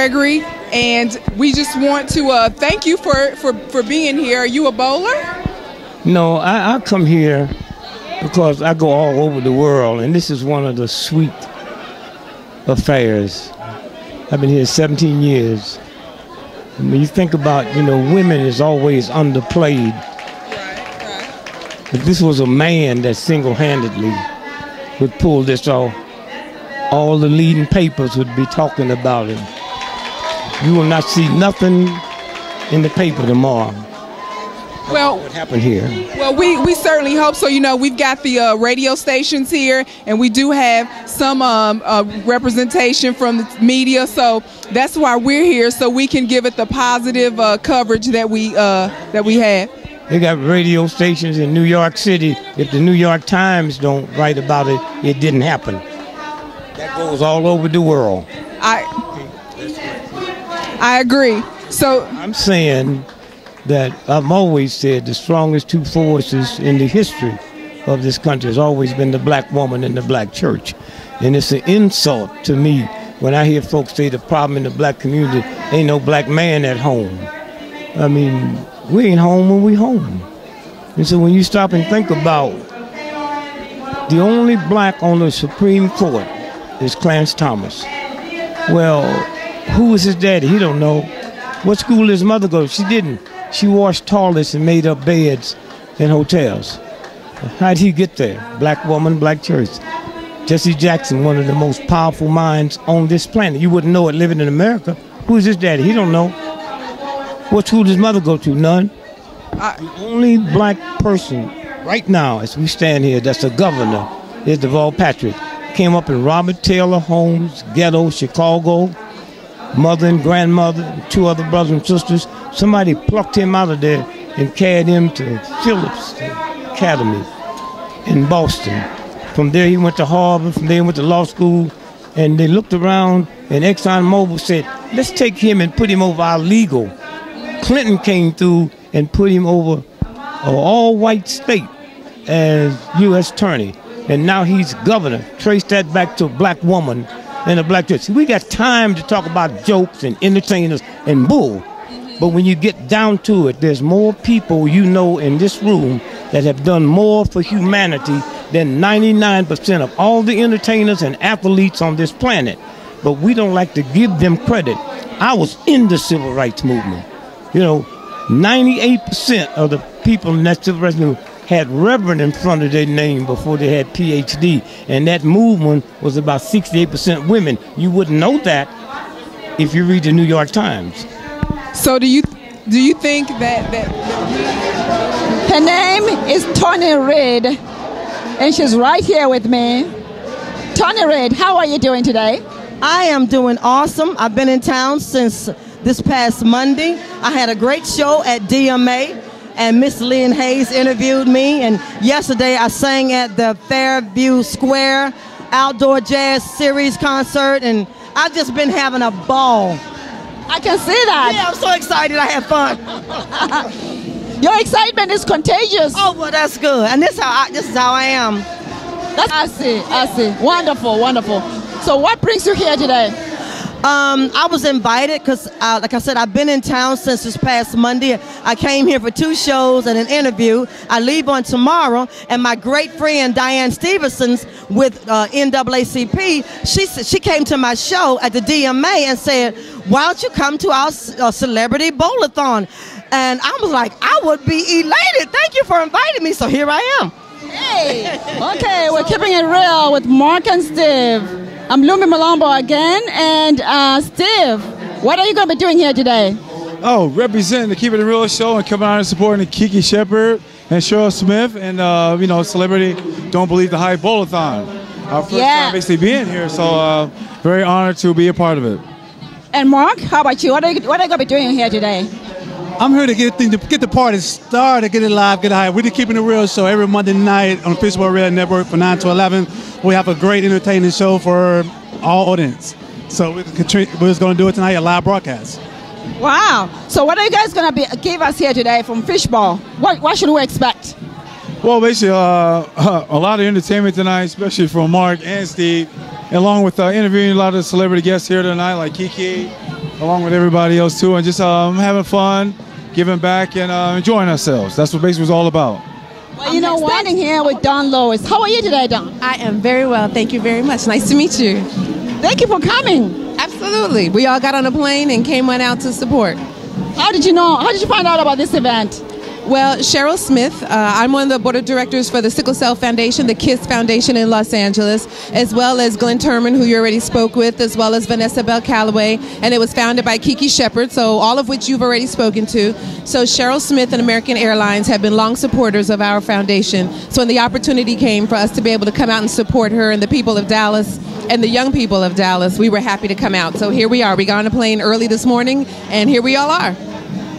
Gregory, and we just want to thank you for being here. Are you a bowler? No, I come here because I go all over the world, and this is one of the sweet affairs. I've been here 17 years. And when you think about, women is always underplayed. Right. If this was a man that single-handedly would pull this off, all the leading papers would be talking about him. You will not see nothing in the paper tomorrow. Well, what happened here? Well, we certainly hope so. We've got the radio stations here, and we do have some representation from the media. So that's why we're here, so we can give it the positive coverage that we have. They got radio stations in New York City. If the New York Times don't write about it, it didn't happen. That goes all over the world. I agree. So I'm saying that I've always said the strongest two forces in the history of this country has always been the black woman and the black church. And it's an insult to me when I hear folks say the problem in the black community ain't no black man at home. I mean, we ain't home when we home. And so when you stop and think about the only black on the Supreme Court is Clarence Thomas. Well, who was his daddy? He don't know. What school did his mother go to? She didn't. She washed toilets and made up beds in hotels. How'd he get there? Black woman, black church. Jesse Jackson, one of the most powerful minds on this planet. You wouldn't know it living in America. Who's his daddy? He don't know. What school did his mother go to? None. The only black person right now, as we stand here, that's a governor, is Deval Patrick. Came up in Robert Taylor Holmes' ghetto, Chicago. Mother and grandmother, and two other brothers and sisters. Somebody plucked him out of there and carried him to Phillips Academy in Boston. From there he went to Harvard, from there he went to law school, and they looked around, and ExxonMobil said, let's take him and put him over our legal. Clinton came through and put him over an all-white state as U.S. attorney, and now he's governor. Trace that back to a black woman and a black church. We got time to talk about jokes and entertainers and bull. But when you get down to it, there's more people in this room that have done more for humanity than 99% of all the entertainers and athletes on this planet. But we don't like to give them credit. I was in the civil rights movement. 98% of the people in that civil rights movement had Reverend in front of their name before they had PhD, and that movement was about 68% women. You wouldn't know that if you read the New York Times. So do you think that her name is Tony Reid, and she's right here with me. Tony Reid, how are you doing today? I am doing awesome. I've been in town since this past Monday. I had a great show at DMA. And Miss Lynn Hayes interviewed me, and yesterday I sang at the Fairview Square Outdoor Jazz Series concert, and I've just been having a ball. I can see that. Yeah, I'm so excited. I had fun. Your excitement is contagious. Oh, well, that's good. And this is how I am. I see. Wonderful, wonderful. So what brings you here today? I was invited because, like I said, I've been in town since this past Monday. I came here for 2 shows and an interview. I leave on tomorrow, and my great friend Diane Stevenson's with NAACP, she came to my show at the DMA and said, why don't you come to our celebrity bowl-a-thon? And I was like, I would be elated. Thank you for inviting me. So here I am. Hey, okay, we're keeping it real with Mark and Steve. I'm Lumi Malombo again, and Steve, what are you going to be doing here today? Oh, representing the Keep It Real show and coming out and supporting Kiki Shepard and Cheryl Smith and, celebrity Don't Believe the Hype Bowl-a-thon. Our first time basically being here, so very honored to be a part of it. And Mark, how about you? What are you going to be doing here today? I'm here to get the party started, get it live, get it high. We're the Keeping It Real show every Monday night on Fishbowl Radio Network from 9 to 11. We have a great entertaining show for all audience. So we're just going to do it tonight, a live broadcast. Wow. So what are you guys going to give us here today from Fishbowl? What should we expect? Well, basically, a lot of entertainment tonight, especially from Mark and Steve, along with interviewing a lot of celebrity guests here tonight, like Kiki, along with everybody else too, and just having fun, giving back, and enjoying ourselves. That's what basically was all about. Well, you know, standing here with Don Lois. How are you today, Don? I am very well. Thank you very much. Nice to meet you. Thank you for coming. Absolutely. We all got on a plane and came on out to support. How did you know? How did you find out about this event? Well, Cheryl Smith, I'm one of the board of directors for the Sickle Cell Foundation, the KISS Foundation in Los Angeles, as well as Glenn Turman, who you already spoke with, as well as Vanessa Bell Calloway, and it was founded by Kiki Shepard, so all of which you've already spoken to. So Cheryl Smith and American Airlines have been long supporters of our foundation. So when the opportunity came for us to be able to come out and support her and the people of Dallas and the young people of Dallas, we were happy to come out. So here we are. We got on a plane early this morning, and here we all are.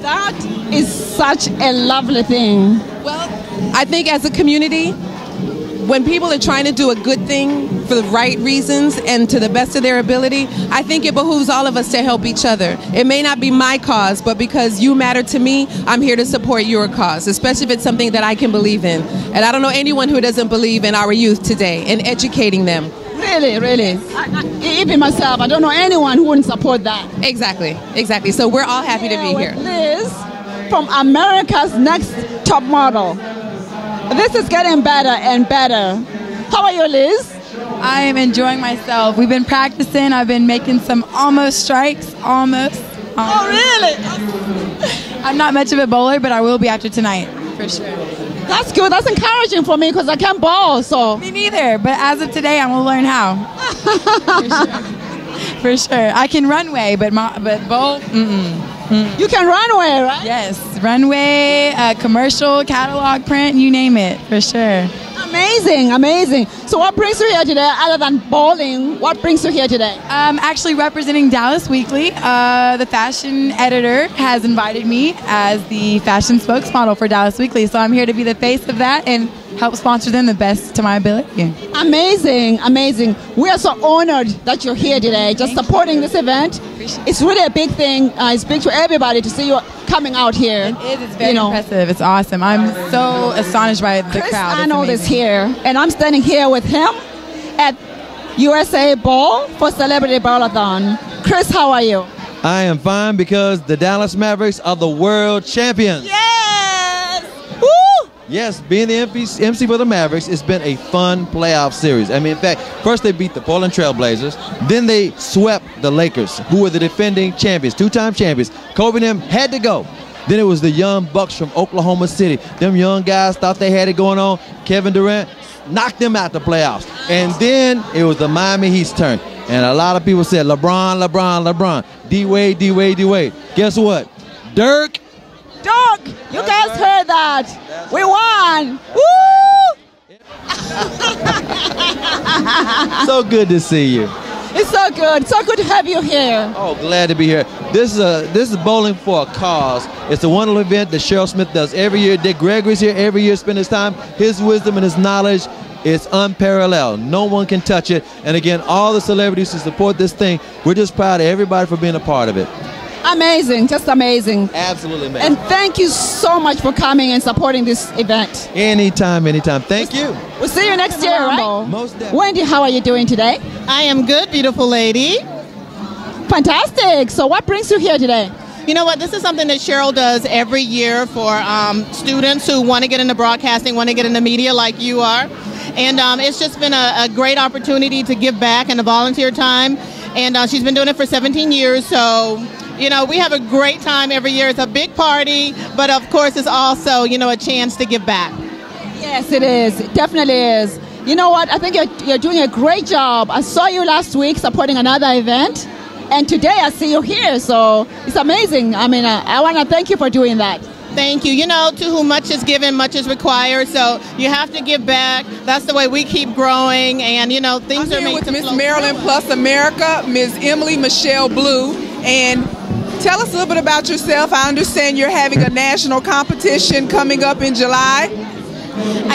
That is such a lovely thing. Well, I think as a community, when people are trying to do a good thing for the right reasons and to the best of their ability, I think it behooves all of us to help each other. It may not be my cause, but because you matter to me, I'm here to support your cause, especially if it's something that I can believe in. And I don't know anyone who doesn't believe in our youth today and educating them. Really, really. Even myself, I don't know anyone who wouldn't support that. Exactly, exactly. So we're all happy to be here. Liz from America's Next Top Model. This is getting better and better. How are you, Liz? I am enjoying myself. We've been practicing. I've been making some almost strikes. Almost. Oh, really? I'm not much of a bowler, but I will be after tonight, for sure. That's good. That's encouraging for me because I can't bowl. So me neither. But as of today, I'm gonna learn how. For sure. I can runway, but bowl. You can runway, right? Yes, runway, commercial, catalog print, you name it, for sure. Amazing, amazing. So what brings you here today, other than bowling? What brings you here today? Actually representing Dallas Weekly. The fashion editor has invited me as the fashion spokesmodel for Dallas Weekly. So I'm here to be the face of that and help sponsor them the best to my ability. Amazing, amazing. We are so honored that you're here today, just supporting this event. It's really a big thing. It's big to everybody to see you coming out here. It is. It's very impressive. It's awesome. I'm so astonished by the Chris crowd. Arnold is here, and I'm standing here with him at USA Bowl for Celebrity Bowl-a-thon. Chris, how are you? I am fine because the Dallas Mavericks are the world champions. Yes! Woo! Yes, being the MC for the Mavericks, it's been a fun playoff series. I mean, in fact, first they beat the Portland Trail Blazers, then they swept the Lakers, who were the defending champions, two-time champions. Kobe and them had to go. Then it was the young Bucks from Oklahoma City. Them young guys thought they had it going on. Kevin Durant knocked them out the playoffs. And then it was the Miami Heat's turn. And a lot of people said, LeBron, LeBron, LeBron. D-Wade, D-Wade, D-Wade. Guess what? Dirk. You guys heard that. We won. Woo! So good to see you. It's so good. So good to have you here. Oh, glad to be here. This is bowling for a cause. It's a wonderful event that Cheryl Smith does every year. Dick Gregory's here every year, spend his time. His wisdom and his knowledge is unparalleled. No one can touch it. And again, all the celebrities who support this thing, we're just proud of everybody for being a part of it. Amazing, just amazing. Absolutely amazing. And thank you so much for coming and supporting this event. Anytime, anytime. Thank you. We'll see you next year, right? Most definitely. Wendy, how are you doing today? I am good, beautiful lady. Fantastic. So what brings you here today? You know what? This is something that Cheryl does every year for students who want to get into broadcasting, want to get into media like you are. And it's just been a great opportunity to give back and to volunteer time. And she's been doing it for 17 years. So, you know, we have a great time every year. It's a big party, but of course it's also, you know, a chance to give back. Yes, it is. It definitely is. You know what? I think you're doing a great job. I saw you last week supporting another event, and today I see you here. So it's amazing. I mean, I want to thank you for doing that. Thank you. You know, to whom much is given, much is required. So you have to give back. That's the way we keep growing. And, you know, things are made to Miss Maryland Plus America, Ms. Emily Michelle Blue. And tell us a little bit about yourself. I understand you're having a national competition coming up in July.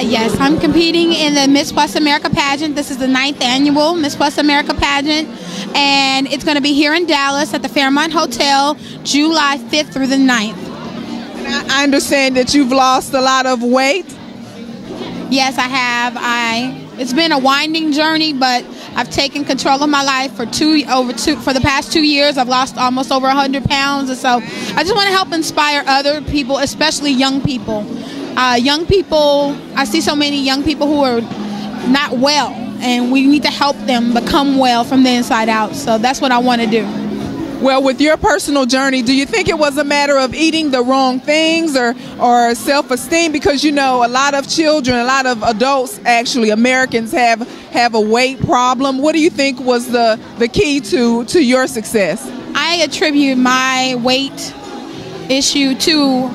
Yes, I'm competing in the Miss Plus America pageant. This is the 9th annual Miss Plus America pageant, and it's going to be here in Dallas at the Fairmont Hotel, July 5th through the 9th. And I understand that you've lost a lot of weight. Yes, I have. It's been a winding journey, but I've taken control of my life for the past 2 years. I've lost almost over 100 pounds, and so I just want to help inspire other people, especially young people. I see so many young people who are not well, and we need to help them become well from the inside out. So that's what I want to do. Well, with your personal journey, do you think it was a matter of eating the wrong things or self-esteem? Because, you know, a lot of children, a lot of adults, actually, Americans have a weight problem. What do you think was the key to your success? I attribute my weight issue to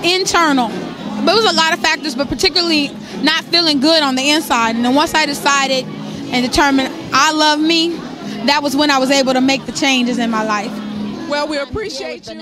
internal. There was a lot of factors, but particularly not feeling good on the inside. And then once I decided and determined I love me, that was when I was able to make the changes in my life. Well, we appreciate you.